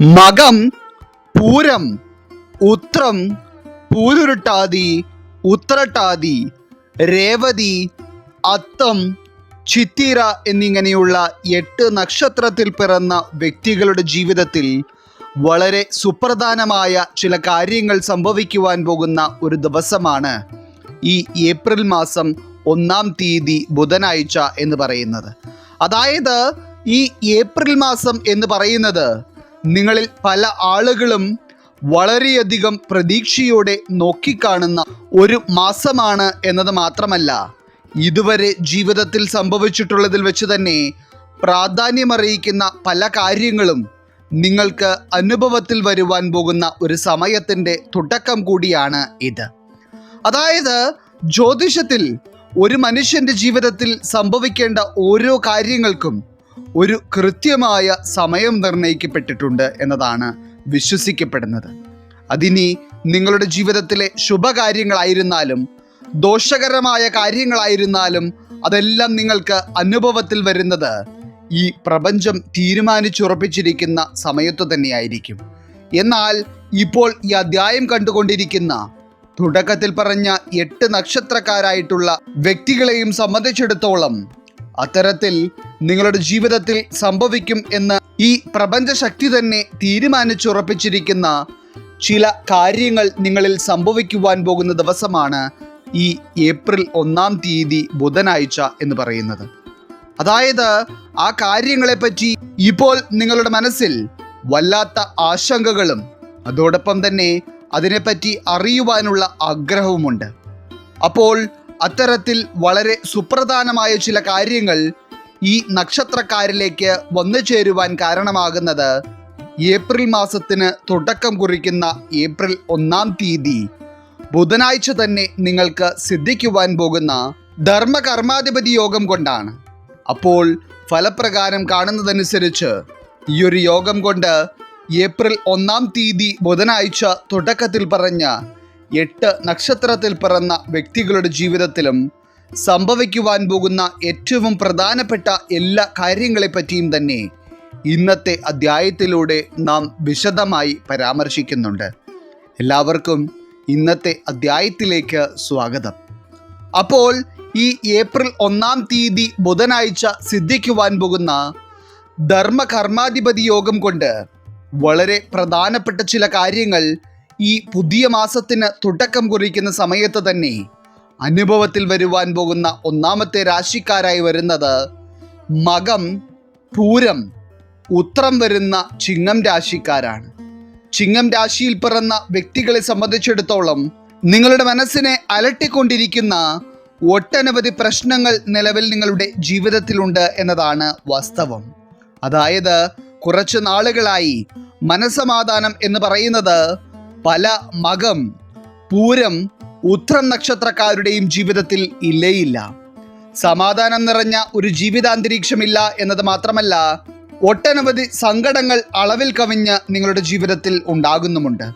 മകം, പൂരം, ഉത്രം, പൂരുരുട്ടാതി, ഉത്രട്ടാതി, രേവതി, അത്തം, ചിത്തിര എന്നിങ്ങനെയുള്ള 8 നക്ഷത്രത്തിൽ പിറന്ന വ്യക്തികളുടെ ജീവിതത്തിൽ വളരെ സുപ്രധാനമായ ചില കാര്യങ്ങൾ സംഭവിക്കുവാൻ പോകുന്ന ഒരു ദിവസമാണ് ഈ ഏപ്രിൽ മാസം 1-ാം തീയതി ബുധനാഴ്ച എന്ന് പറയുന്നത്. അതായത് ഈ ഏപ്രിൽ മാസം എന്ന് പറയുന്നത് നിങ്ങളിൽ പല ആളുകളും വളരെയധികം പ്രതീക്ഷയോടെ നോക്കിക്കാണുന്ന ഒരു മാസമാണ് എന്നത് മാത്രമല്ല, ഇതുവരെ ജീവിതത്തിൽ സംഭവിച്ചിട്ടുള്ളതിൽ വെച്ച് തന്നെ പ്രാധാന്യമറിയിക്കുന്ന പല കാര്യങ്ങളും നിങ്ങൾക്ക് അനുഭവത്തിൽ വരുവാൻ പോകുന്ന ഒരു സമയത്തിൻ്റെ തുടക്കം കൂടിയാണ് ഇത്. അതായത് ജ്യോതിഷത്തിൽ ഒരു മനുഷ്യൻ്റെ ജീവിതത്തിൽ സംഭവിക്കേണ്ട ഓരോ കാര്യങ്ങൾക്കും ഒരു കൃത്യമായ സമയം നിർണയിക്കപ്പെട്ടിട്ടുണ്ട് എന്നതാണ് വിശ്വസിക്കപ്പെടുന്നത്. അതിനി നിങ്ങളുടെ ജീവിതത്തിലെ ശുഭകാര്യങ്ങളായിരുന്നാലും ദോഷകരമായ കാര്യങ്ങളായിരുന്നാലും അതെല്ലാം നിങ്ങൾക്ക് അനുഭവത്തിൽ വരുന്നത് ഈ പ്രപഞ്ചം തീരുമാനിച്ചുറപ്പിച്ചിരിക്കുന്ന സമയത്തു തന്നെയായിരിക്കും. എന്നാൽ ഇപ്പോൾ ഈ അധ്യായം കണ്ടുകൊണ്ടിരിക്കുന്ന തുടക്കത്തിൽ പറഞ്ഞ 8 നക്ഷത്രക്കാരായിട്ടുള്ള വ്യക്തികളെയും സംബന്ധിച്ചിടത്തോളം അത്തരത്തിൽ നിങ്ങളുടെ ജീവിതത്തിൽ സംഭവിക്കും എന്ന് ഈ പ്രപഞ്ചശക്തി തന്നെ തീരുമാനിച്ചുറപ്പിച്ചിരിക്കുന്ന ചില കാര്യങ്ങൾ നിങ്ങളിൽ സംഭവിക്കുവാൻ പോകുന്ന ദിവസമാണ് ഈ ഏപ്രിൽ 1-ാം തീയതി ബുധനാഴ്ച എന്ന് പറയുന്നത്. അതായത് ആ കാര്യങ്ങളെപ്പറ്റി ഇപ്പോൾ നിങ്ങളുടെ മനസ്സിൽ വല്ലാത്ത ആശങ്കകളും അതോടൊപ്പം തന്നെ അതിനെപ്പറ്റി അറിയുവാനുള്ള ആഗ്രഹവുമുണ്ട്. അപ്പോൾ അത്തരത്തിൽ വളരെ സുപ്രധാനമായ ചില കാര്യങ്ങൾ ഈ നക്ഷത്രക്കാരിലേക്ക് വന്നു ചേരുവാൻ കാരണമാകുന്നത് ഏപ്രിൽ മാസത്തിന് തുടക്കം കുറിക്കുന്ന ഏപ്രിൽ 1-ാം തീയതി ബുധനാഴ്ച തന്നെ നിങ്ങൾക്ക് സിദ്ധിക്കുവാൻ പോകുന്ന ധർമ്മകർമാധിപതി യോഗം കൊണ്ടാണ്. അപ്പോൾ ഫലപ്രകാരം കാണുന്നതനുസരിച്ച് ഈ ഒരു യോഗം കൊണ്ട് ഏപ്രിൽ 1-ാം തീയതി ബുധനാഴ്ച തുടക്കത്തിൽ പറഞ്ഞ 8 നക്ഷത്രത്തിൽ പിറന്ന വ്യക്തികളുടെ ജീവിതത്തിലും സംഭവിക്കുവാൻ പോകുന്ന ഏറ്റവും പ്രധാനപ്പെട്ട എല്ലാ കാര്യങ്ങളെപ്പറ്റിയും തന്നെ ഇന്നത്തെ അധ്യായത്തിലൂടെ നാം വിശദമായി പരാമർശിക്കുന്നുണ്ട്. എല്ലാവർക്കും ഇന്നത്തെ അധ്യായത്തിലേക്ക് സ്വാഗതം. അപ്പോൾ ഈ ഏപ്രിൽ 1-ാം തീയതി ബുധനാഴ്ച സിദ്ധിക്കുവാൻ പോകുന്ന ധർമ്മകർമാധിപതി യോഗം കൊണ്ട് വളരെ പ്രധാനപ്പെട്ട ചില കാര്യങ്ങൾ ഈ പുതിയ മാസത്തിന് തുടക്കം കുറിക്കുന്ന സമയത്ത് തന്നെ അനുഭവത്തിൽ വരുവാൻ പോകുന്ന 1-ാമത്തെ രാശിക്കാരായി വരുന്നത് മകം, പൂരം, ഉത്രം വരുന്ന ചിങ്ങം രാശിക്കാരാണ്. ചിങ്ങം രാശിയിൽ പിറന്ന വ്യക്തികളെ സംബന്ധിച്ചിടത്തോളം നിങ്ങളുടെ മനസ്സിനെ അലട്ടിക്കൊണ്ടിരിക്കുന്ന ഒട്ടനവധി പ്രശ്നങ്ങൾ നിലവിൽ നിങ്ങളുടെ ജീവിതത്തിലുണ്ട് എന്നതാണ് വാസ്തവം. അതായത് കുറച്ച് നാളുകളായി മനസ്സമാധാനം എന്ന് പറയുന്നത് പല മകം, പൂരം, ഉത്രം നക്ഷത്രക്കാരുടെയും ജീവിതത്തിൽ ഇല്ലേയില്ല. സമാധാനം നിറഞ്ഞ ഒരു ജീവിതാന്തരീക്ഷമില്ല എന്നത് മാത്രമല്ല, ഒട്ടനവധി സങ്കടങ്ങൾ അളവിൽ കവിഞ്ഞ് നിങ്ങളുടെ ജീവിതത്തിൽ ഉണ്ടാകുന്നുമുണ്ട്.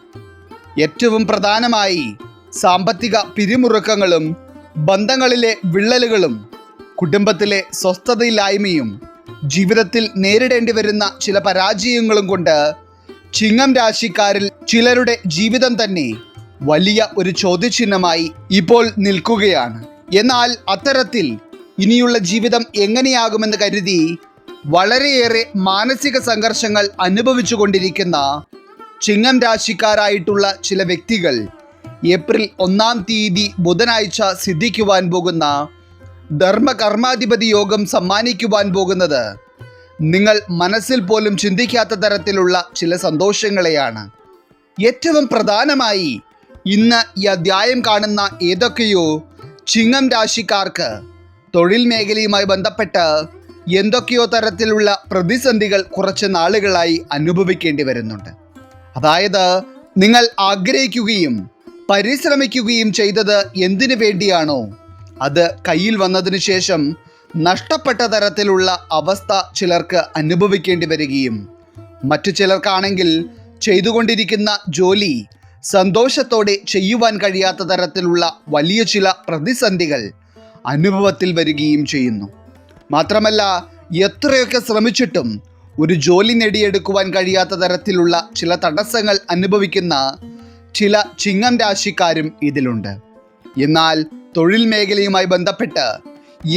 ഏറ്റവും പ്രധാനമായി സാമ്പത്തിക പിരിമുറുക്കങ്ങളും ബന്ധങ്ങളിലെ വിള്ളലുകളും കുടുംബത്തിലെ സ്വസ്ഥതയില്ലായ്മയും ജീവിതത്തിൽ നേരിടേണ്ടി വരുന്ന ചില പരാജയങ്ങളും കൊണ്ട് ചിങ്ങം രാശിക്കാരിൽ ചിലരുടെ ജീവിതം തന്നെ വലിയ ഒരു ചോദ്യചിഹ്നമായി ഇപ്പോൾ നിൽക്കുകയാണ്. എന്നാൽ അത്തരത്തിൽ ഇനിയുള്ള ജീവിതം എങ്ങനെയാകുമെന്ന് കരുതി വളരെയേറെ മാനസിക സംഘർഷങ്ങൾ അനുഭവിച്ചു കൊണ്ടിരിക്കുന്ന ചിങ്ങം രാശിക്കാരായിട്ടുള്ള ചില വ്യക്തികൾ ഏപ്രിൽ 1-ാം തീയതി ബുധനാഴ്ച സിദ്ധിക്കുവാൻ പോകുന്ന ധർമ്മകർമാധിപതി യോഗം സമ്മാനിക്കുവാൻ പോകുന്നത് നിങ്ങൾ മനസ്സിൽ പോലും ചിന്തിക്കാത്ത തരത്തിലുള്ള ചില സന്തോഷങ്ങളെയാണ്. ഏറ്റവും പ്രധാനമായി ഇന്ന് ഈ അധ്യായം കാണുന്ന ഏതൊക്കെയോ ചിങ്ങം രാശിക്കാർക്ക് തൊഴിൽ മേഖലയുമായി ബന്ധപ്പെട്ട് എന്തൊക്കെയോ തരത്തിലുള്ള പ്രതിസന്ധികൾ കുറച്ച് നാളുകളായി അനുഭവിക്കേണ്ടി വരുന്നുണ്ട്. അതായത് നിങ്ങൾ ആഗ്രഹിക്കുകയും പരിശ്രമിക്കുകയും ചെയ്തത് എന്തിനു വേണ്ടിയാണോ അത് കയ്യിൽ വന്നതിന് ശേഷം നഷ്ടപ്പെട്ട തരത്തിലുള്ള അവസ്ഥ ചിലർക്ക് അനുഭവിക്കേണ്ടി വരികയും മറ്റു ചിലർക്കാണെങ്കിൽ ചെയ്തുകൊണ്ടിരിക്കുന്ന ജോലി സന്തോഷത്തോടെ ചെയ്യുവാൻ കഴിയാത്ത തരത്തിലുള്ള വലിയ ചില പ്രതിസന്ധികൾ അനുഭവത്തിൽ വരികയും ചെയ്യുന്നു. മാത്രമല്ല എത്രയൊക്കെ ശ്രമിച്ചിട്ടും ഒരു ജോലി നേടിയെടുക്കുവാൻ കഴിയാത്ത തരത്തിലുള്ള ചില തടസ്സങ്ങൾ അനുഭവിക്കുന്ന ചില ചിങ്ങം രാശിക്കാരും ഇതിലുണ്ട്. എന്നാൽ തൊഴിൽ മേഖലയുമായി ബന്ധപ്പെട്ട്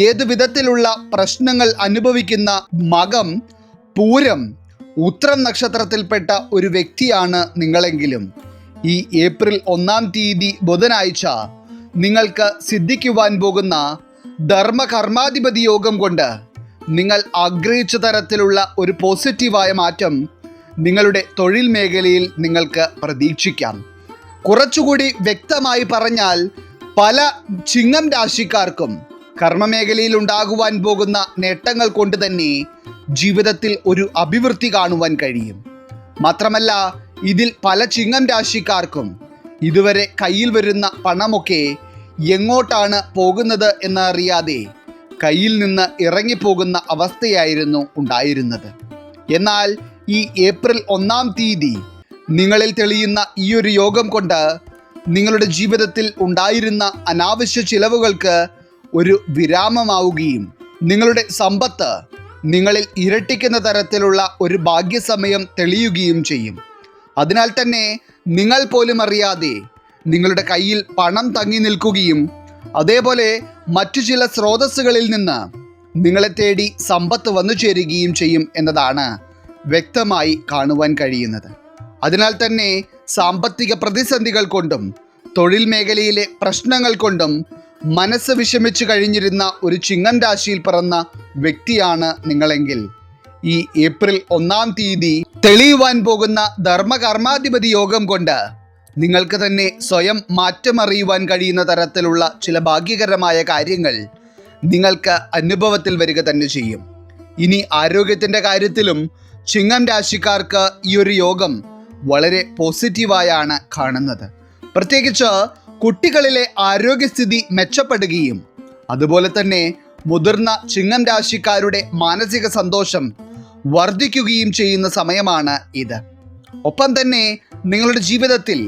ഏതു വിധത്തിലുള്ള പ്രശ്നങ്ങൾ അനുഭവിക്കുന്ന മകം, പൂരം, ഉത്രം നക്ഷത്രത്തിൽപ്പെട്ട ഒരു വ്യക്തിയാണ് നിങ്ങളെങ്കിലും ഈ ഏപ്രിൽ 1-ാം തീയതി ബുധനാഴ്ച നിങ്ങൾക്ക് സിദ്ധിക്കുവാൻ പോകുന്ന ധർമ്മകർമാധിപതി യോഗം കൊണ്ട് നിങ്ങൾ ആഗ്രഹിച്ച തരത്തിലുള്ള ഒരു പോസിറ്റീവായ മാറ്റം നിങ്ങളുടെ തൊഴിൽ മേഖലയിൽ നിങ്ങൾക്ക് പ്രതീക്ഷിക്കാം. കുറച്ചുകൂടി വ്യക്തമായി പറഞ്ഞാൽ പല ചിങ്ങം രാശിക്കാർക്കും കർമ്മമേഖലയിൽ ഉണ്ടാകുവാൻ പോകുന്ന നേട്ടങ്ങൾ കൊണ്ട് തന്നെ ജീവിതത്തിൽ ഒരു അഭിവൃദ്ധി കാണുവാൻ കഴിയും. മാത്രമല്ല, ഇതിൽ പല ചിങ്ങം രാശിക്കാർക്കും ഇതുവരെ കയ്യിൽ വരുന്ന പണമൊക്കെ എങ്ങോട്ടാണ് പോകുന്നത് എന്നറിയാതെ കയ്യിൽ നിന്ന് ഇറങ്ങിപ്പോകുന്ന അവസ്ഥയായിരുന്നു ഉണ്ടായിരുന്നത്. എന്നാൽ ഈ ഏപ്രിൽ 1-ാം തീയതി നിങ്ങളിൽ തെളിയുന്ന ഈ ഒരു യോഗം കൊണ്ട് നിങ്ങളുടെ ജീവിതത്തിൽ ഉണ്ടായിരുന്ന അനാവശ്യ ചിലവുകൾക്ക് ഒരു വിരാമമാവുകയും നിങ്ങളുടെ സമ്പത്ത് നിങ്ങളിൽ ഇരട്ടിക്കുന്ന തരത്തിലുള്ള ഒരു ഭാഗ്യസമയം തെളിയുകയും ചെയ്യും. അതിനാൽ തന്നെ നിങ്ങൾ പോലും അറിയാതെ നിങ്ങളുടെ കയ്യിൽ പണം തങ്ങി നിൽക്കുകയും അതേപോലെ മറ്റു ചില സ്രോതസ്സുകളിൽ നിന്ന് നിങ്ങളെ തേടി സമ്പത്ത് വന്നു ചേരുകയും ചെയ്യും എന്നതാണ് വ്യക്തമായി കാണുവാൻ കഴിയുന്നത്. അതിനാൽ തന്നെ സാമ്പത്തിക പ്രതിസന്ധികൾ കൊണ്ടും തൊഴിൽ മേഖലയിലെ പ്രശ്നങ്ങൾ കൊണ്ടും മനസ്സ് വിഷമിച്ചു കഴിഞ്ഞിരുന്ന ഒരു ചിങ്ങം രാശിയിൽ പിറന്ന വ്യക്തിയാണ് നിങ്ങളെങ്കിൽ ഈ ഏപ്രിൽ 1-ാം തീയതി തെളിയുവാൻ പോകുന്ന ധർമ്മകർമാധിപതി യോഗം കൊണ്ട് നിങ്ങൾക്ക് തന്നെ സ്വയം മാറ്റമറിയുവാൻ കഴിയുന്ന തരത്തിലുള്ള ചില ഭാഗ്യകരമായ കാര്യങ്ങൾ നിങ്ങൾക്ക് അനുഭവത്തിൽ വരിക തന്നെ ചെയ്യും. ഇനി ആരോഗ്യത്തിൻ്റെ കാര്യത്തിലും ചിങ്ങം രാശിക്കാർക്ക് ഈ ഒരു യോഗം വളരെ പോസിറ്റീവായാണ് കാണുന്നത്. പ്രത്യേകിച്ച് കുട്ടികളിലെ ആരോഗ്യസ്ഥിതി മെച്ചപ്പെടുകയും അതുപോലെ തന്നെ മുതിർന്ന ചിങ്ങം രാശിക്കാരുടെ മാനസിക സന്തോഷം വർദ്ധിക്കുകയും ചെയ്യുന്ന സമയമാണ് ഇത്. ഒപ്പം തന്നെ നിങ്ങളുടെ ജീവിതത്തിൽ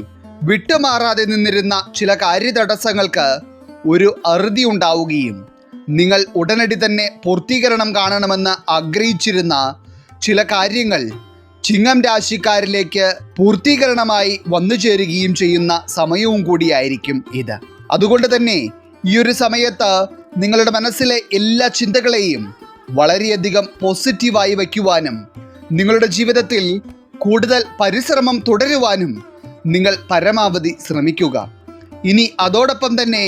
വിട്ടുമാറാതെ നിന്നിരുന്ന ചില കാര്യതടസ്സങ്ങൾക്ക് ഒരു അറുതി ഉണ്ടാവുകയും നിങ്ങൾ ഉടനടി തന്നെ പൂർത്തീകരണം കാണണമെന്ന് ആഗ്രഹിച്ചിരുന്ന ചില കാര്യങ്ങൾ ചിങ്ങം രാശിക്കാരിലേക്ക് പൂർത്തീകരണമായി വന്നു ചേരുകയും ചെയ്യുന്ന സമയവും കൂടിയായിരിക്കും ഇത്. അതുകൊണ്ട് തന്നെ ഈ ഒരു സമയത്ത് നിങ്ങളുടെ മനസ്സിലെ എല്ലാ ചിന്തകളെയും വളരെയധികം പോസിറ്റീവായി വയ്ക്കുവാനും നിങ്ങളുടെ ജീവിതത്തിൽ കൂടുതൽ പരിശ്രമം തുടരുവാനും നിങ്ങൾ പരമാവധി ശ്രമിക്കുക. ഇനി അതോടൊപ്പം തന്നെ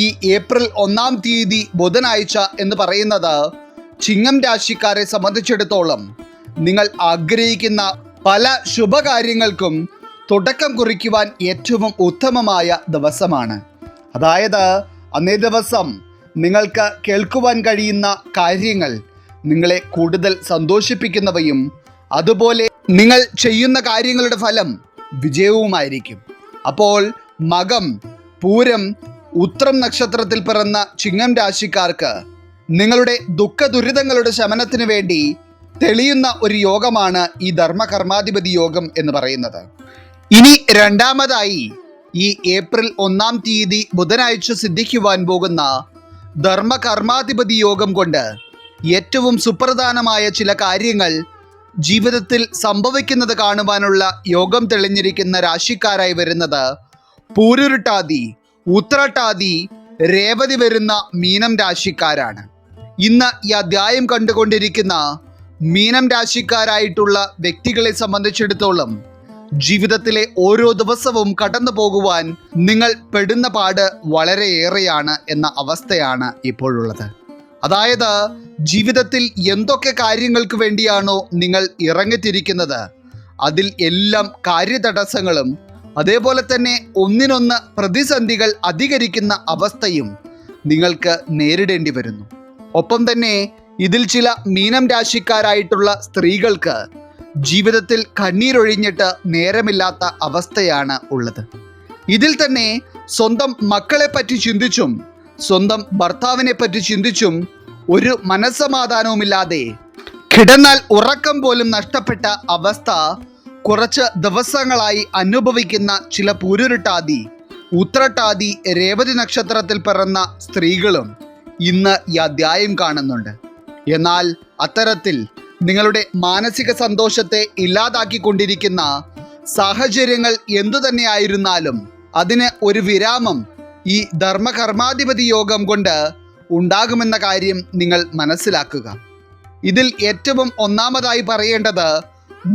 ഈ ഏപ്രിൽ 1-ാം തീയതി ബുധനാഴ്ച എന്ന് പറയുന്നത് ചിങ്ങം രാശിക്കാരെ സംബന്ധിച്ചിടത്തോളം നിങ്ങൾ ആഗ്രഹിക്കുന്ന പല ശുഭകാര്യങ്ങൾക്കും തുടക്കം കുറിക്കുവാൻ ഏറ്റവും ഉത്തമമായ ദിവസമാണ്. അതായത് അന്നേ ദിവസം നിങ്ങൾക്ക് കേൾക്കുവാൻ കഴിയുന്ന കാര്യങ്ങൾ നിങ്ങളെ കൂടുതൽ സന്തോഷിപ്പിക്കുന്നവയും അതുപോലെ നിങ്ങൾ ചെയ്യുന്ന കാര്യങ്ങളുടെ ഫലം വിജയവുമായിരിക്കും. അപ്പോൾ മകം, പൂരം, ഉത്രം നക്ഷത്രത്തിൽ പിറന്ന ചിങ്ങം രാശിക്കാർക്ക് നിങ്ങളുടെ ദുഃഖ ദുരിതങ്ങളുടെ ശമനത്തിന് വേണ്ടി തെളിയുന്ന ഒരു യോഗമാണ് ഈ ധർമ്മകർമാധിപതി യോഗം എന്ന് പറയുന്നത്. ഇനി രണ്ടാമതായി ഈ ഏപ്രിൽ 1-ാം തീയതി ബുധനാഴ്ച സിദ്ധിക്കുവാൻ പോകുന്ന ധർമ്മകർമാധിപതി യോഗം കൊണ്ട് ഏറ്റവും സുപ്രധാനമായ ചില കാര്യങ്ങൾ ജീവിതത്തിൽ സംഭവിക്കുന്നത് കാണുവാനുള്ള യോഗം തെളിഞ്ഞിരിക്കുന്ന രാശിക്കാരായി വരുന്നത് പൂരുരുട്ടാതി, ഉത്രട്ടാതി, രേവതി വരുന്ന മീനം രാശിക്കാരാണ്. ഇന്ന് ഈ അധ്യായം കണ്ടുകൊണ്ടിരിക്കുന്ന മീനം രാശിക്കാരായിട്ടുള്ള വ്യക്തികളെ സംബന്ധിച്ചിടത്തോളം ജീവിതത്തിലെ ഓരോ ദിവസവും കടന്നു പോകുവാൻ നിങ്ങൾ പെടുന്ന പാട് വളരെയേറെയാണ് എന്ന അവസ്ഥയാണ് ഇപ്പോഴുള്ളത്. അതായത് ജീവിതത്തിൽ എന്തൊക്കെ കാര്യങ്ങൾക്ക് വേണ്ടിയാണോ നിങ്ങൾ ഇറങ്ങിത്തിരിക്കുന്നത് അതിൽ എല്ലാം കാര്യതടസ്സങ്ങളും അതേപോലെ തന്നെ ഒന്നിനൊന്ന് പ്രതിസന്ധികൾ അധികരിക്കുന്ന അവസ്ഥയും നിങ്ങൾക്ക് നേരിടേണ്ടി വരുന്നു. ഒപ്പം തന്നെ ഇതിൽ ചില മീനം രാശിക്കാരായിട്ടുള്ള സ്ത്രീകൾക്ക് ജീവിതത്തിൽ കണ്ണീരൊഴിഞ്ഞിട്ട് നേരമില്ലാത്ത അവസ്ഥയാണ് ഉള്ളത്. ഇതിൽ തന്നെ സ്വന്തം മക്കളെ പറ്റി ചിന്തിച്ചും സ്വന്തം ഭർത്താവിനെ പറ്റി ചിന്തിച്ചും ഒരു മനസ്സമാധാനവുമില്ലാതെ കിടന്നാൽ ഉറക്കം പോലും നഷ്ടപ്പെട്ട അവസ്ഥ കുറച്ച് ദിവസങ്ങളായി അനുഭവിക്കുന്ന ചില പൂരുരുട്ടാതി, ഉത്രട്ടാതി, രേവതി നക്ഷത്രത്തിൽ പിറന്ന സ്ത്രീകളും ഇന്ന് ഈ അധ്യായം കാണുന്നുണ്ട്. എന്നാൽ അത്തരത്തിൽ നിങ്ങളുടെ മാനസിക സന്തോഷത്തെ ഇല്ലാതാക്കിക്കൊണ്ടിരിക്കുന്ന സാഹചര്യങ്ങൾ എന്തുതന്നെയായിരുന്നാലും അതിന് ഒരു വിരാമം ഈ ധർമ്മകർമാധിപതി യോഗം കൊണ്ട് ഉണ്ടാകുമെന്ന കാര്യം നിങ്ങൾ മനസ്സിലാക്കുക. ഇതിൽ ഏറ്റവും ഒന്നാമതായി പറയേണ്ടത്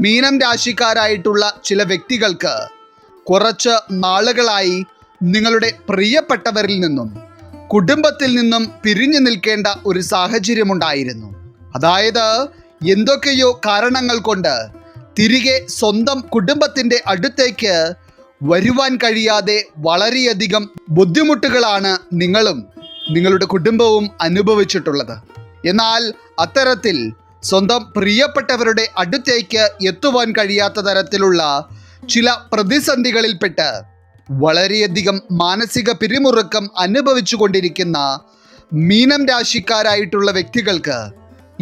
മീനം രാശിക്കാരായിട്ടുള്ള ചില വ്യക്തികൾക്ക് കുറച്ച് നാളുകളായി നിങ്ങളുടെ പ്രിയപ്പെട്ടവരിൽ നിന്നും കുടുംബത്തിൽ നിന്നും പിരിഞ്ഞു നിൽക്കേണ്ട ഒരു സാഹചര്യമുണ്ടായിരുന്നു. അതായത് എന്തൊക്കെയോ കാരണങ്ങൾ കൊണ്ട് തിരികെ സ്വന്തം കുടുംബത്തിൻ്റെ അടുത്തേക്ക് വരുവാൻ കഴിയാതെ വളരെയധികം ബുദ്ധിമുട്ടുകളാണ് നിങ്ങളും നിങ്ങളുടെ കുടുംബവും അനുഭവിച്ചിട്ടുള്ളത്. എന്നാൽ അത്തരത്തിൽ സ്വന്തം പ്രിയപ്പെട്ടവരുടെ അടുത്തേക്ക് എത്തുവാൻ കഴിയാത്ത തരത്തിലുള്ള ചില പ്രതിസന്ധികളിൽപ്പെട്ട് വളരെയധികം മാനസിക പിരിമുറുക്കം അനുഭവിച്ചു കൊണ്ടിരിക്കുന്ന മീനം രാശിക്കാരായിട്ടുള്ള വ്യക്തികൾക്ക്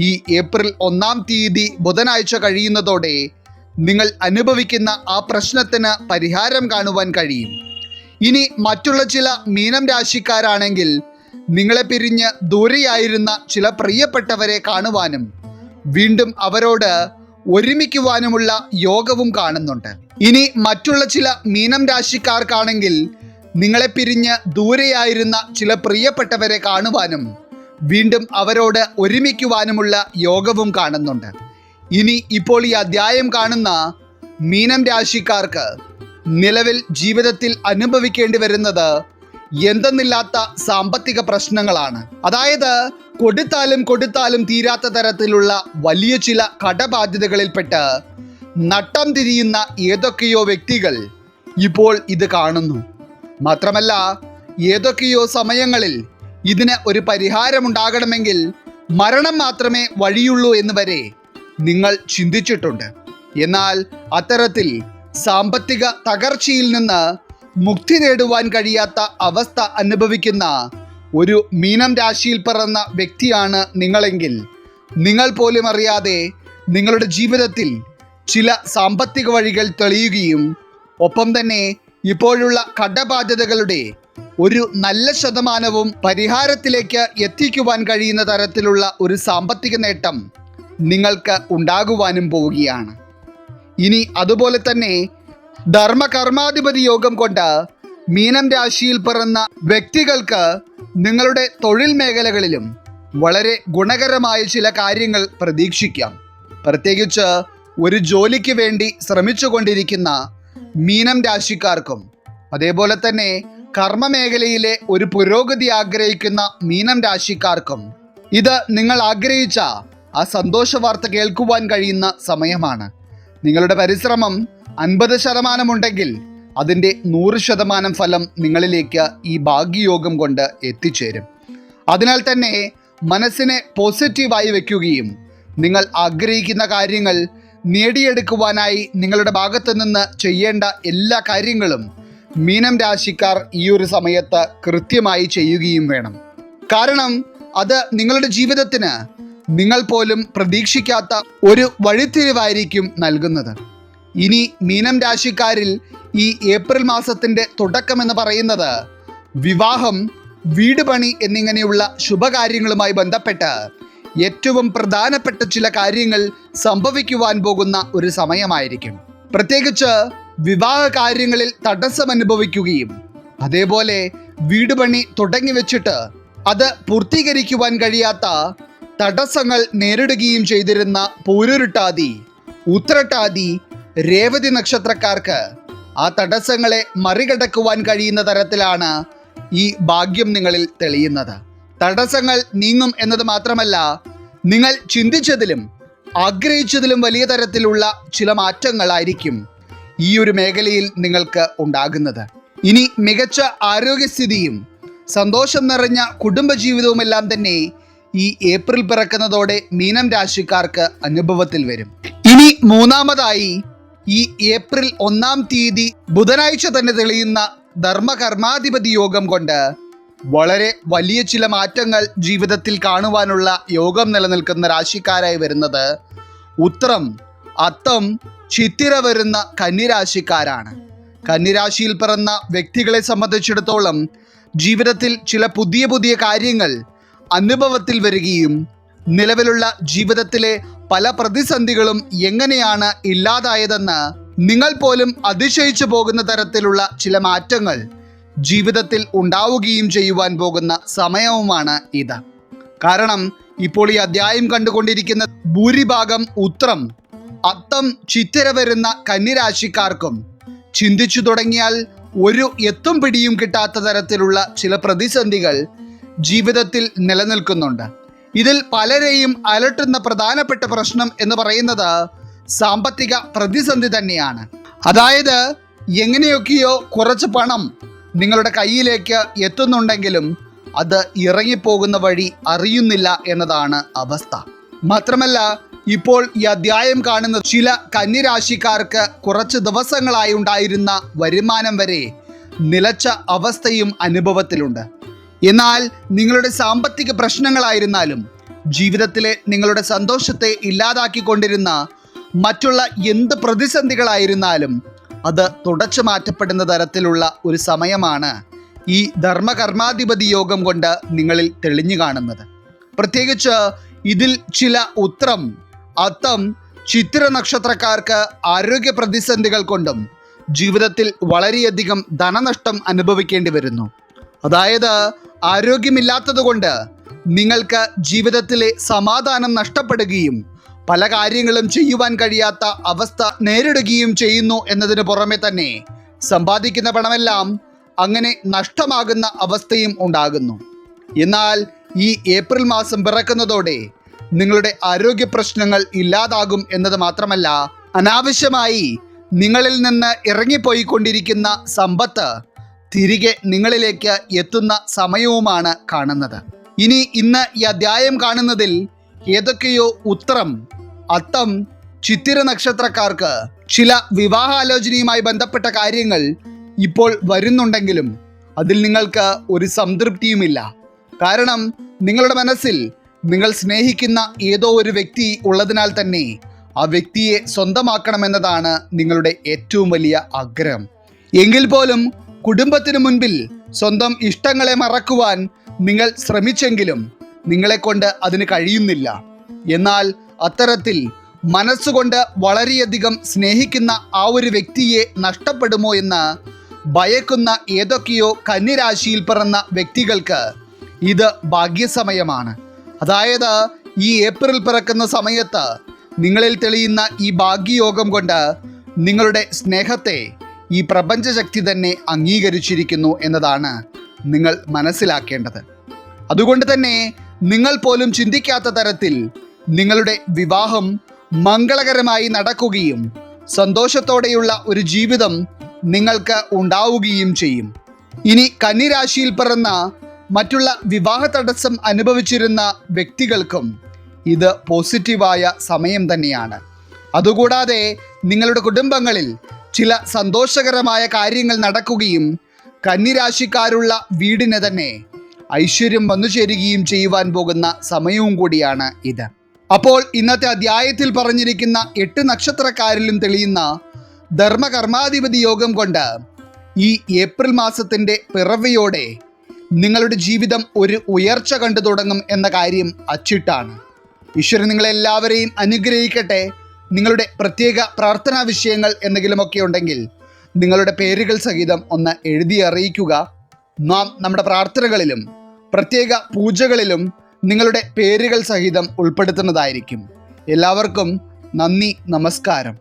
ഈ ഏപ്രിൽ 1-ാം തീയതി ബുധനാഴ്ച കഴിയുന്നതോടെ നിങ്ങൾ അനുഭവിക്കുന്ന ആ പ്രശ്നത്തിന് പരിഹാരം കാണുവാൻ കഴിയും. ഇനി മറ്റുള്ള ചില മീനം രാശിക്കാരാണെങ്കിൽ നിങ്ങളെ പിരിഞ്ഞ് ദൂരെയായിരുന്ന ചില പ്രിയപ്പെട്ടവരെ കാണുവാനും വീണ്ടും അവരോട് ഒരുമിക്കുവാനുമുള്ള യോഗവും കാണുന്നുണ്ട്. ഇനി മറ്റുള്ള ചില മീനം രാശിക്കാർക്കാണെങ്കിൽ നിങ്ങളെ പിരിഞ്ഞ് ദൂരെയായിരുന്ന ചില പ്രിയപ്പെട്ടവരെ കാണുവാനും വീണ്ടും അവരോട് ഒരുമിക്കുവാനുമുള്ള യോഗവും കാണുന്നുണ്ട്. ഇനി ഇപ്പോൾ ഈ അധ്യായം കാണുന്ന മീനം രാശിക്കാർക്ക് നിലവിൽ ജീവിതത്തിൽ അനുഭവിക്കേണ്ടി വരുന്നത് എന്തെന്നില്ലാത്ത സാമ്പത്തിക പ്രശ്നങ്ങളാണ്. അതായത് കൊടുത്താലും തീരാത്ത തരത്തിലുള്ള വലിയ ചില കടബാധ്യതകളിൽപ്പെട്ട് നട്ടം തിരിയുന്ന ഏതൊക്കെയോ വ്യക്തികൾ ഇപ്പോൾ ഇത് കാണുന്നു. മാത്രമല്ല ഏതൊക്കെയോ സമയങ്ങളിൽ ഇതിന് ഒരു പരിഹാരമുണ്ടാകണമെങ്കിൽ മരണം മാത്രമേ വഴിയുള്ളൂ എന്ന് വരെ നിങ്ങൾ ചിന്തിച്ചിട്ടുണ്ട്. എന്നാൽ അത്തരത്തിൽ സാമ്പത്തിക തകർച്ചയിൽ നിന്ന് മുക്തി നേടുവാൻ കഴിയാത്ത അവസ്ഥ അനുഭവിക്കുന്ന ഒരു മീനം രാശിയിൽ പിറന്ന വ്യക്തിയാണ് നിങ്ങളെങ്കിൽ നിങ്ങൾ പോലും അറിയാതെ നിങ്ങളുടെ ജീവിതത്തിൽ ചില സാമ്പത്തിക വഴികൾ തെളിയുകയും ഒപ്പം തന്നെ ഇപ്പോഴുള്ള കടബാധ്യതകളുടെ ഒരു നല്ല ശതമാനവും പരിഹാരത്തിലേക്ക് എത്തിക്കുവാൻ കഴിയുന്ന തരത്തിലുള്ള ഒരു സാമ്പത്തിക നേട്ടം നിങ്ങൾക്ക് ഉണ്ടാകുവാനും പോവുകയാണ്. ഇനി അതുപോലെ തന്നെ ധർമ്മകർമാധിപതി യോഗം കൊണ്ട് മീനം രാശിയിൽ പിറന്ന വ്യക്തികൾക്ക് നിങ്ങളുടെ തൊഴിൽ മേഖലകളിലും വളരെ ഗുണകരമായ ചില കാര്യങ്ങൾ പ്രതീക്ഷിക്കാം. പ്രത്യേകിച്ച് ഒരു ജോലിക്ക് വേണ്ടി ശ്രമിച്ചുകൊണ്ടിരിക്കുന്ന മീനം രാശിക്കാർക്കും അതേപോലെ തന്നെ കർമ്മമേഖലയിലെ ഒരു പുരോഗതി ആഗ്രഹിക്കുന്ന മീനം രാശിക്കാർക്കും ഇത് നിങ്ങൾ ആഗ്രഹിച്ച ആ സന്തോഷ വാർത്ത കേൾക്കുവാൻ കഴിയുന്ന സമയമാണ്. നിങ്ങളുടെ പരിശ്രമം 50% ഉണ്ടെങ്കിൽ അതിൻ്റെ 100% ഫലം നിങ്ങളിലേക്ക് ഈ ഭാഗ്യയോഗം കൊണ്ട് എത്തിച്ചേരും. അതിനാൽ തന്നെ മനസ്സിനെ പോസിറ്റീവായി വയ്ക്കുകയും നിങ്ങൾ ആഗ്രഹിക്കുന്ന കാര്യങ്ങൾ നേടിയെടുക്കുവാനായി നിങ്ങളുടെ ഭാഗത്തു നിന്ന് ചെയ്യേണ്ട എല്ലാ കാര്യങ്ങളും മീനം രാശിക്കാർ ഈ ഒരു സമയത്ത് കൃത്യമായി ചെയ്യുകയും വേണം. കാരണം അത് നിങ്ങളുടെ ജീവിതത്തിന് നിങ്ങൾ പോലും പ്രതീക്ഷിക്കാത്ത ഒരു വഴിത്തിരിവായിരിക്കും നൽകുന്നത്. ഇനി മീനം രാശിക്കാരിൽ ഈ ഏപ്രിൽ മാസത്തിൻ്റെ തുടക്കമെന്ന് പറയുന്നത് വിവാഹം, വീട് പണി എന്നിങ്ങനെയുള്ള ശുഭകാര്യങ്ങളുമായി ബന്ധപ്പെട്ട് ഏറ്റവും പ്രധാനപ്പെട്ട ചില കാര്യങ്ങൾ സംഭവിക്കുവാൻ പോകുന്ന ഒരു സമയമായിരിക്കും. പ്രത്യേകിച്ച് വിവാഹ കാര്യങ്ങളിൽ തടസ്സം അനുഭവിക്കുകയും അതേപോലെ വീട് പണി തുടങ്ങി വെച്ചിട്ട് അത് പൂർത്തീകരിക്കുവാൻ കഴിയാത്ത തടസ്സങ്ങൾ നേരിടുകയും ചെയ്തിരുന്ന പൂരുരുട്ടാതി, ഉത്രട്ടാതി, രേവതി നക്ഷത്രക്കാർക്ക് ആ തടസ്സങ്ങളെ മറികടക്കുവാൻ കഴിയുന്ന തരത്തിലാണ് ഈ ഭാഗ്യം നിങ്ങളിൽ തെളിയുന്നത്. തടസ്സങ്ങൾ നീങ്ങും എന്നത് മാത്രമല്ല, നിങ്ങൾ ചിന്തിച്ചതിലും ആഗ്രഹിച്ചതിലും വലിയ തരത്തിലുള്ള ചില മാറ്റങ്ങളായിരിക്കും ഈ ഒരു മേഖലയിൽ നിങ്ങൾക്ക് ഉണ്ടാകുന്നത്. ഇനി മികച്ച ആരോഗ്യസ്ഥിതിയും സന്തോഷം നിറഞ്ഞ കുടുംബജീവിതവുമെല്ലാം തന്നെ ഈ ഏപ്രിൽ പിറക്കുന്നതോടെ മീനം രാശിക്കാർക്ക് അനുഭവത്തിൽ വരും. ഇനി മൂന്നാമതായി ഈ ഏപ്രിൽ 1-ാം തീയതി ബുധനാഴ്ച തന്നെ തെളിയുന്ന ധർമ്മകർമാധിപതി യോഗം കൊണ്ട് വളരെ വലിയ ചില മാറ്റങ്ങൾ ജീവിതത്തിൽ കാണുവാനുള്ള യോഗം നിലനിൽക്കുന്ന രാശിക്കാരായി വരുന്നത് ഉത്രം, അത്തം, ചിത്തിര വരുന്ന കന്നിരാശിക്കാരാണ്. കന്നിരാശിയിൽ പിറന്ന വ്യക്തികളെ സംബന്ധിച്ചിടത്തോളം ജീവിതത്തിൽ ചില പുതിയ കാര്യങ്ങൾ അനുഭവത്തിൽ വരികയും നിലവിലുള്ള ജീവിതത്തിലെ പല പ്രതിസന്ധികളും എങ്ങനെയാണ് ഇല്ലാതായതെന്ന് നിങ്ങൾ പോലും അതിശയിച്ചു പോകുന്ന തരത്തിലുള്ള ചില മാറ്റങ്ങൾ ജീവിതത്തിൽ ഉണ്ടാവുകയും ചെയ്യുവാൻ പോകുന്ന സമയവുമാണ് ഇത്. കാരണം ഇപ്പോൾ ഈ അധ്യായം കണ്ടുകൊണ്ടിരിക്കുന്ന ഭൂരിഭാഗം ഉത്രം, അത്തം, ചിത്തിര വരുന്ന കന്നിരാശിക്കാർക്കും ചിന്തിച്ചു തുടങ്ങിയാൽ ഒരു എത്തും പിടിയും കിട്ടാത്ത തരത്തിലുള്ള ചില പ്രതിസന്ധികൾ ജീവിതത്തിൽ നിലനിൽക്കുന്നുണ്ട്. ഇതിൽ പലരെയും അലട്ടുന്ന പ്രധാനപ്പെട്ട പ്രശ്നം എന്ന് പറയുന്നത് സാമ്പത്തിക പ്രതിസന്ധി തന്നെയാണ്. അതായത് എങ്ങനെയൊക്കെയോ കുറച്ച് പണം നിങ്ങളുടെ കയ്യിലേക്ക് എത്തുന്നുണ്ടെങ്കിലും അത് ഇറങ്ങിപ്പോകുന്ന വഴി അറിയുന്നില്ല എന്നതാണ് അവസ്ഥ. മാത്രമല്ല, ഇപ്പോൾ ഈ അധ്യായം കാണുന്ന ചില കന്നിരാശിക്കാർക്ക് കുറച്ച് ദിവസങ്ങളായി ഉണ്ടായിരുന്ന വരുമാനം വരെ നിലച്ച അവസ്ഥയും അനുഭവത്തിലുണ്ട്. എന്നാൽ നിങ്ങളുടെ സാമ്പത്തിക പ്രശ്നങ്ങളായിരുന്നാലും ജീവിതത്തിലെ നിങ്ങളുടെ സന്തോഷത്തെ ഇല്ലാതാക്കിക്കൊണ്ടിരുന്ന മറ്റുള്ള എന്ത് പ്രതിസന്ധികളായിരുന്നാലും അത് തുടച്ചു മാറ്റപ്പെടുന്ന തരത്തിലുള്ള ഒരു സമയമാണ് ഈ ധർമ്മകർമാധിപതി യോഗം കൊണ്ട് നിങ്ങളിൽ തെളിഞ്ഞു കാണുന്നത്. പ്രത്യേകിച്ച് ഇതിൽ ചില ഉത്രം, അത്തം, ചിത്തിര നക്ഷത്രക്കാർക്ക് ആരോഗ്യ പ്രതിസന്ധികൾ കൊണ്ടും ജീവിതത്തിൽ വളരെയധികം ധനനഷ്ടം അനുഭവിക്കേണ്ടി വരുന്നു. അതായത് ആരോഗ്യമില്ലാത്തത് കൊണ്ട് നിങ്ങൾക്ക് ജീവിതത്തിലെ സമാധാനം നഷ്ടപ്പെടുകയും പല കാര്യങ്ങളും ചെയ്യുവാൻ കഴിയാത്ത അവസ്ഥ നേരിടുകയും ചെയ്യുന്നു എന്നതിന് പുറമെ തന്നെ സമ്പാദിക്കുന്ന പണമെല്ലാം അങ്ങനെ നഷ്ടമാകുന്ന അവസ്ഥയും ഉണ്ടാകുന്നു. എന്നാൽ ഈ ഏപ്രിൽ മാസം പിറക്കുന്നതോടെ നിങ്ങളുടെ ആരോഗ്യ പ്രശ്നങ്ങൾ ഇല്ലാതാകും എന്നത് മാത്രമല്ല, അനാവശ്യമായി നിങ്ങളിൽ നിന്ന് ഇറങ്ങിപ്പോയിക്കൊണ്ടിരിക്കുന്ന സമ്പത്ത് തിരികെ നിങ്ങളിലേക്ക് എത്തുന്ന സമയവുമാണ് കാണുന്നത്. ഇന്ന് ഈ അധ്യായം കാണുന്നതിൽ ഏതൊക്കെയോ ഉത്രം, അത്തം, ചിത്തിര നക്ഷത്രക്കാർക്ക് ചില വിവാഹാലോചനയുമായി ബന്ധപ്പെട്ട കാര്യങ്ങൾ ഇപ്പോൾ വരുന്നുണ്ടെങ്കിലും അതിൽ നിങ്ങൾക്ക് ഒരു സംതൃപ്തിയുമില്ല. കാരണം നിങ്ങളുടെ മനസ്സിൽ നിങ്ങൾ സ്നേഹിക്കുന്ന ഏതോ ഒരു വ്യക്തി ഉള്ളതിനാൽ തന്നെ ആ വ്യക്തിയെ സ്വന്തമാക്കണമെന്നതാണ് നിങ്ങളുടെ ഏറ്റവും വലിയ ആഗ്രഹം. എങ്കിൽ പോലും കുടുംബത്തിന് മുൻപിൽ സ്വന്തം ഇഷ്ടങ്ങളെ മറക്കുവാൻ നിങ്ങൾ ശ്രമിച്ചെങ്കിലും നിങ്ങളെക്കൊണ്ട് അതിന് കഴിയുന്നില്ല. എന്നാൽ അത്തരത്തിൽ മനസ്സുകൊണ്ട് വളരെയധികം സ്നേഹിക്കുന്ന ആ ഒരു വ്യക്തിയെ നഷ്ടപ്പെടുമോ എന്ന് ഭയക്കുന്ന ഏതൊക്കെയോ കന്നിരാശിയിൽ പിറന്ന വ്യക്തികൾക്ക് ഇത് ഭാഗ്യസമയമാണ്. അതായത് ഈ ഏപ്രിൽ പിറക്കുന്ന സമയത്ത് നിങ്ങളിൽ തെളിയുന്ന ഈ ഭാഗ്യയോഗം കൊണ്ട് നിങ്ങളുടെ സ്നേഹത്തെ ഈ പ്രപഞ്ചശക്തി തന്നെ അംഗീകരിച്ചിരിക്കുന്നു എന്നതാണ് നിങ്ങൾ മനസ്സിലാക്കേണ്ടത്. അതുകൊണ്ട് തന്നെ നിങ്ങൾ പോലും ചിന്തിക്കാത്ത തരത്തിൽ നിങ്ങളുടെ വിവാഹം മംഗളകരമായി നടക്കുകയും സന്തോഷത്തോടെയുള്ള ഒരു ജീവിതം നിങ്ങൾക്ക് ഉണ്ടാവുകയും ചെയ്യും. ഇനി കന്നിരാശിയിൽ പിറന്ന മറ്റുള്ള വിവാഹ തടസ്സം അനുഭവിച്ചിരുന്ന വ്യക്തികൾക്കും ഇത് പോസിറ്റീവായ സമയം തന്നെയാണ്. അതുകൂടാതെ നിങ്ങളുടെ കുടുംബങ്ങളിൽ ചില സന്തോഷകരമായ കാര്യങ്ങൾ നടക്കുകയും കന്നിരാശിക്കാരുള്ള വീടിന് തന്നെ ഐശ്വര്യം വന്നു ചേരുകയും ചെയ്യുവാൻ പോകുന്ന സമയവും കൂടിയാണ് ഇത്. അപ്പോൾ ഇന്നത്തെ അധ്യായത്തിൽ പറഞ്ഞിരിക്കുന്ന 8 നക്ഷത്രക്കാരിലും തെളിയുന്ന ധർമ്മകർമാധിപതി യോഗം കൊണ്ട് ഈ ഏപ്രിൽ മാസത്തിൻ്റെ പിറവിയോടെ നിങ്ങളുടെ ജീവിതം ഒരു ഉയർച്ച കണ്ടു തുടങ്ങും എന്ന കാര്യം അച്ചിട്ടാണ്. ഈശ്വരൻ നിങ്ങളെല്ലാവരെയും അനുഗ്രഹിക്കട്ടെ. നിങ്ങളുടെ പ്രത്യേക പ്രാർത്ഥനാ വിഷയങ്ങൾ എന്തെങ്കിലുമൊക്കെ ഉണ്ടെങ്കിൽ നിങ്ങളുടെ പേരുകൾ സഹിതം ഒന്ന് എഴുതി അറിയിക്കുക. നാം നമ്മുടെ പ്രാർത്ഥനകളിലും പ്രത്യേക പൂജകളിലും നിങ്ങളുടെ പേരുകൾ സഹിതം ഉൾപ്പെടുത്തുന്നതായിരിക്കും. എല്ലാവർക്കും നന്ദി, നമസ്കാരം.